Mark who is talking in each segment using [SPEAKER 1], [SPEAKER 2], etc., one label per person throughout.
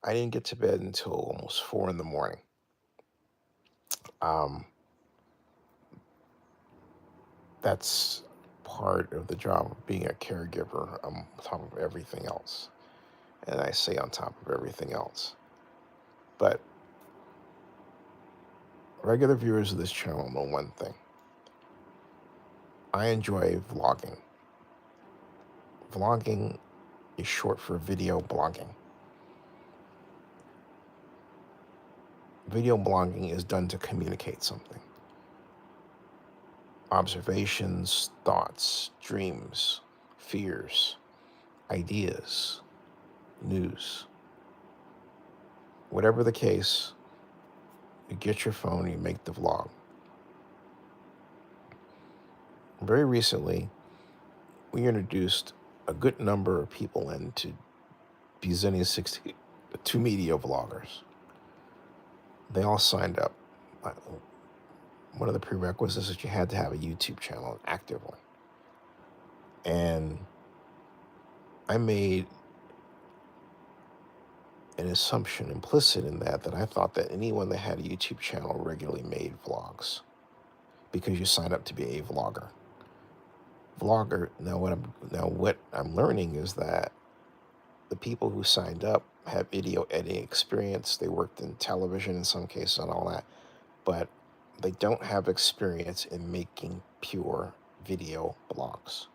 [SPEAKER 1] I didn't get to bed until almost 4 in the morning. Um, that's part of the job of being a caregiver on top of everything else. And I say on top of everything else. But regular viewers of this channel know one thing. I enjoy vlogging. Vlogging is short for video blogging. Video blogging is done to communicate something. Observations, thoughts, dreams, fears, ideas, news. Whatever the case, you get your phone, you make the vlog. Very recently, we introduced a good number of people into be Zennie's 62 media vloggers. They all signed up. Uh, One of the prerequisites is that you had to have a YouTube channel, an active one. And I made an assumption implicit in that I thought that anyone that had a YouTube channel regularly made vlogs because you sign up to be a vlogger. Now what I'm learning is that the people who signed up have video editing experience. They worked in television in some cases and all that, but they don't have experience in making pure video blogs.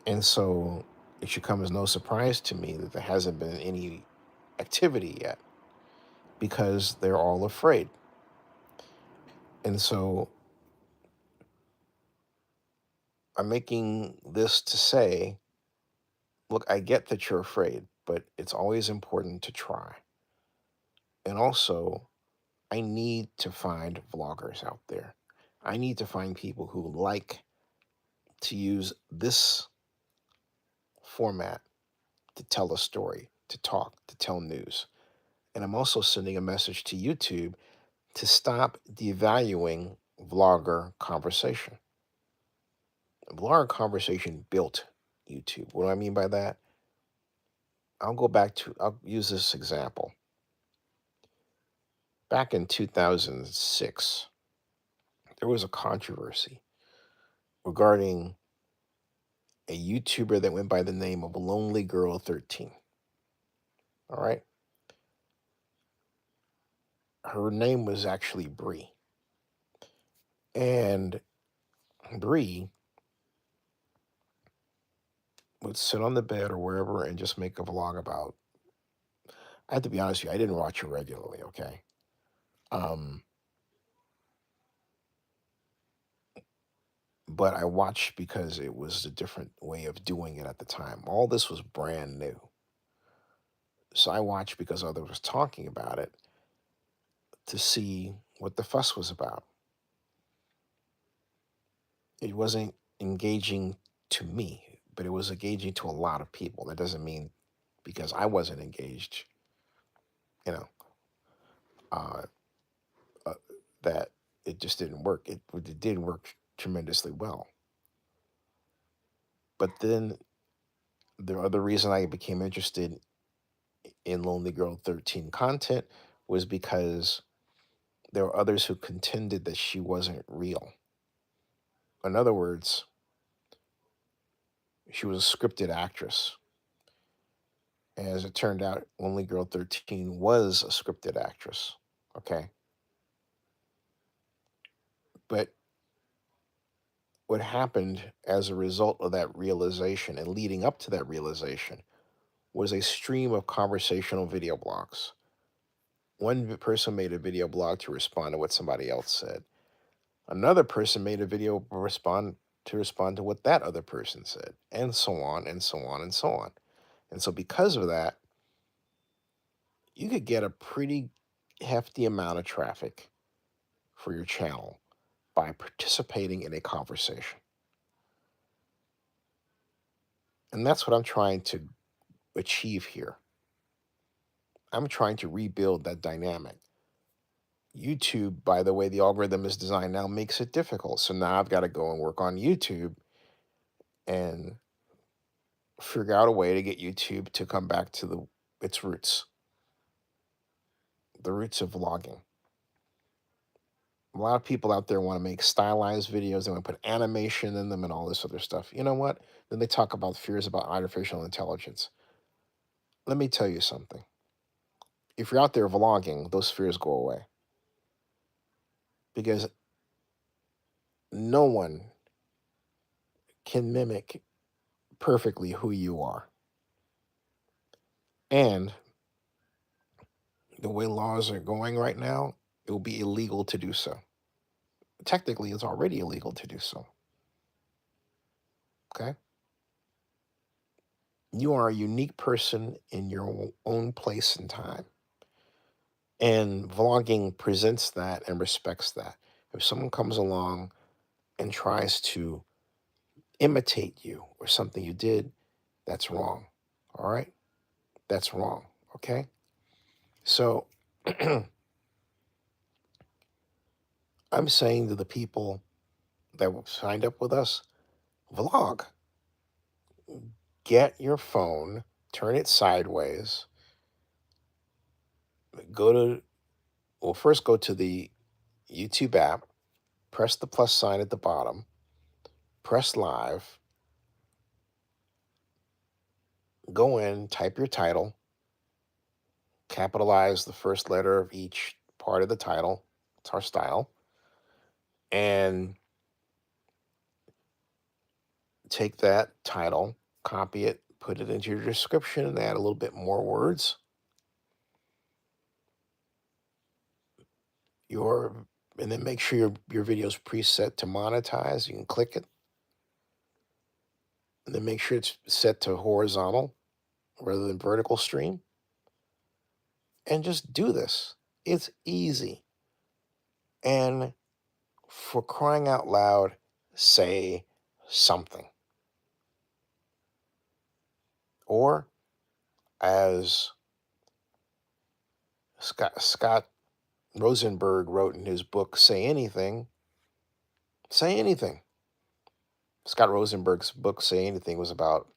[SPEAKER 1] And so it should come as no surprise to me that there hasn't been any activity yet because they're all afraid. And so I'm making this to say, look, I get that you're afraid, but it's always important to try. And also, I need to find vloggers out there. I need to find people who like to use this format to tell a story, to talk, to tell news. And I'm also sending a message to YouTube to stop devaluing vlogger conversation. Vlogger conversation built YouTube. What do I mean by that? I'll use this example. Back in 2006, there was a controversy regarding a YouTuber that went by the name of Lonely Girl 13. All right. Her name was actually Bree. And Bree would sit on the bed or wherever and just make a vlog about. I have to be honest with you, I didn't watch her regularly, okay? Um, but I watched because it was a different way of doing it at the time. All this was brand new. So I watched because others was talking about it to see what the fuss was about. It wasn't engaging to me, but it was engaging to a lot of people. That doesn't mean because I wasn't engaged, you know, uh, uh, that it just didn't work. It did work tremendously well. But then the other reason I became interested in Lonely Girl 13 content was because there were others who contended that she wasn't real. In other words, she was a scripted actress. As it turned out, Lonely Girl 13 was a scripted actress. Okay. But what happened as a result of that realization and leading up to that realization was a stream of conversational video blogs. One person made a video blog to respond to what somebody else said. Another person made a video respond to what that other person said, and so on and so on and so on. And so because of that, you could get a pretty hefty amount of traffic for your channel by participating in a conversation. And that's what I'm trying to achieve here. I'm trying to rebuild that dynamic. YouTube, by the way, the algorithm is designed now makes it difficult. So now I've got to go and work on YouTube and figure out a way to get YouTube to come back to the its roots, the roots of vlogging. A lot of people out there want to make stylized videos. They want to put animation in them and all this other stuff. You know what? Then they talk about fears about artificial intelligence. Let me tell you something. If you're out there vlogging, those fears go away because no one can mimic perfectly who you are. And the way laws are going right now, it will be illegal to do so. Technically, it's already illegal to do so. Okay? You are a unique person in your own place and time. And vlogging presents that and respects that. If someone comes along and tries to imitate you or something you did, that's wrong. All right? That's wrong. Okay? So I'm saying to the people that signed up with us, vlog. Get your phone, turn it sideways, go to, well, first go to the YouTube app, press the plus sign at the bottom, press live, go in, type your title, capitalize the first letter of each part of the title. It's our style. And take that title, copy it, put it into your description, and add a little bit more words. Your and then make sure your video is preset to monetize. You can click it, and then make sure it's set to horizontal rather than vertical stream, and just do this. It's easy. And for crying out loud, say something. Or as Scott Rosenberg wrote in his book, Say Anything, say anything. Scott Rosenberg's book, Say Anything, was about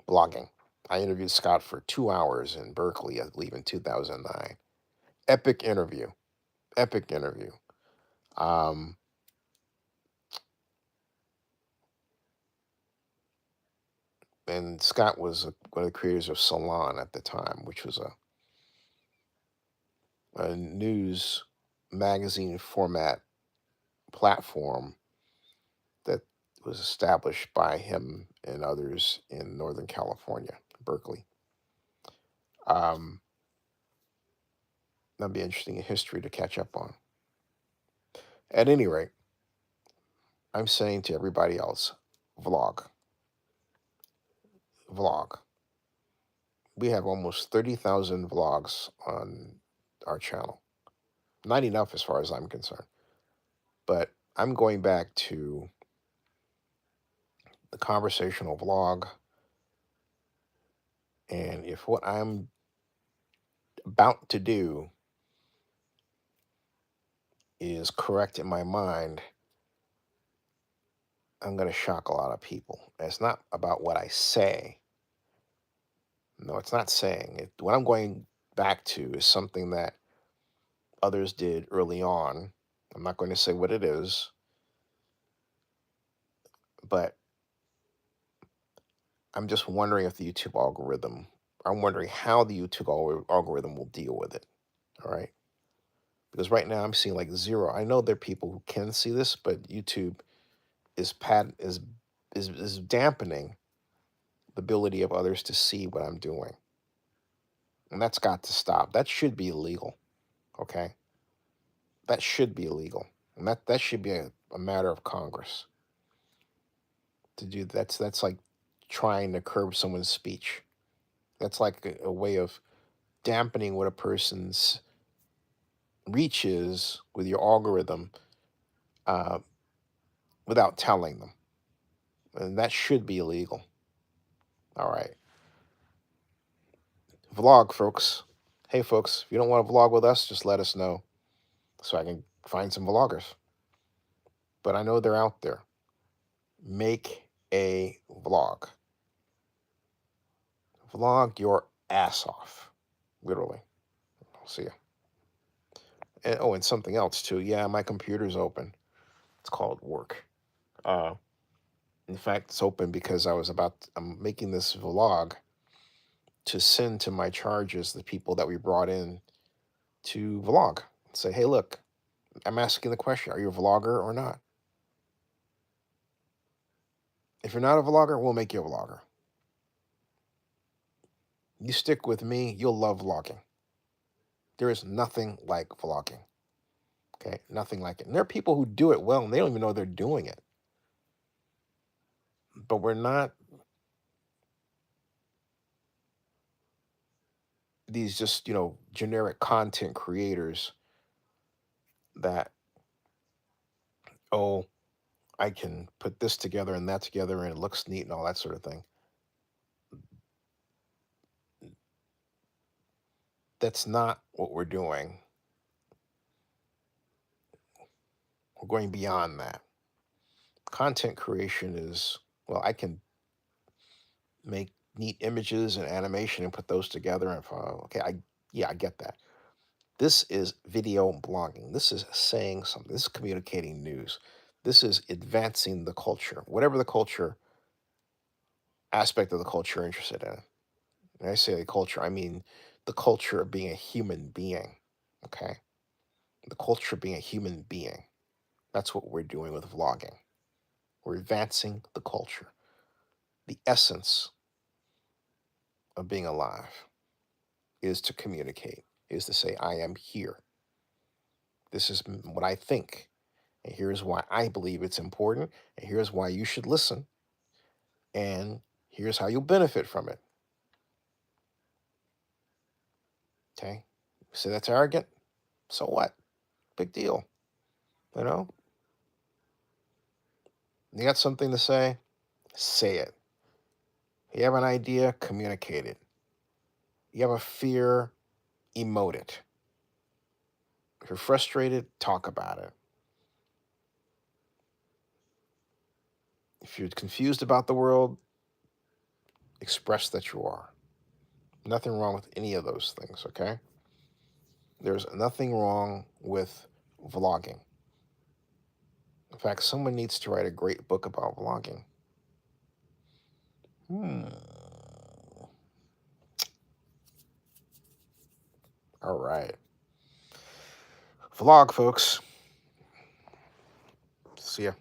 [SPEAKER 1] blogging. I interviewed Scott for 2 hours in Berkeley, I believe, in 2009. Epic interview. Epic interview. Um, and Scott was one of the creators of Salon at the time, which was a news magazine format platform that was established by him and others in Northern California, Berkeley. That'd be interesting history to catch up on. At any rate, I'm saying to everybody else, vlog, vlog. We have almost 30,000 vlogs on our channel. Not enough as far as I'm concerned. But I'm going back to the conversational vlog. And if what I'm about to do is correct in my mind, I'm going to shock a lot of people. And it's not about what I say. No, it's not saying it. What I'm going back to is something that others did early on. I'm not going to say what it is, but I'm just wondering if the YouTube algorithm, I'm wondering how the YouTube algorithm will deal with it. All right. Because right now I'm seeing like zero. I know there are people who can see this, but YouTube is is dampening the ability of others to see what I'm doing. And that's got to stop. That should be illegal. Okay. That should be illegal. And that should be a matter of Congress to do. That's like trying to curb someone's speech. That's like a way of dampening what a person's reach is with your algorithm uh, without telling them. And that should be illegal. All right. Vlog, folks. Hey, folks, if you don't want to vlog with us, just let us know so I can find some vloggers. But I know they're out there. Make a vlog. Vlog your ass off. literally. I'll see you. And, oh, and something else too. Yeah, my computer's open. It's called work. Uh, in fact, it's open because I'm making this vlog to send to my charges the people that we brought in to vlog. Say, hey, look, I'm asking the question: are you a vlogger or not? If you're not a vlogger, we'll make you a vlogger. You stick with me, you'll love vlogging. There is nothing like vlogging. Okay, nothing like it. And there are people who do it well, and they don't even know they're doing it. But we're not these just generic content creators that, oh, I can put this together and that together and it looks neat and all that sort of thing. That's not what we're doing. We're going beyond that. Content creation is, well, I can make neat images and animation and put those together and okay, yeah, I get that. This is video blogging. This is saying something. This is communicating news. This is advancing the culture, whatever the culture aspect of the culture you're interested in. When I say the culture, I mean the culture of being a human being. Okay, the culture of being a human being. That's what we're doing with vlogging. We're advancing the culture. The essence of being alive is to communicate, is to say, I am here. This is what I think. And here's why I believe it's important. And here's why you should listen. And here's how you'll benefit from it. Okay. Say that's arrogant. So what? Big deal. You know, you got something to say it. You have an idea, communicate it. You have a fear, emote it. If you're frustrated, talk about it. If you're confused about the world, express that you are. Nothing wrong with any of those things, okay? There's nothing wrong with vlogging. In fact, someone needs to write a great book about vlogging. Hmm. All right. Vlog, folks. See ya.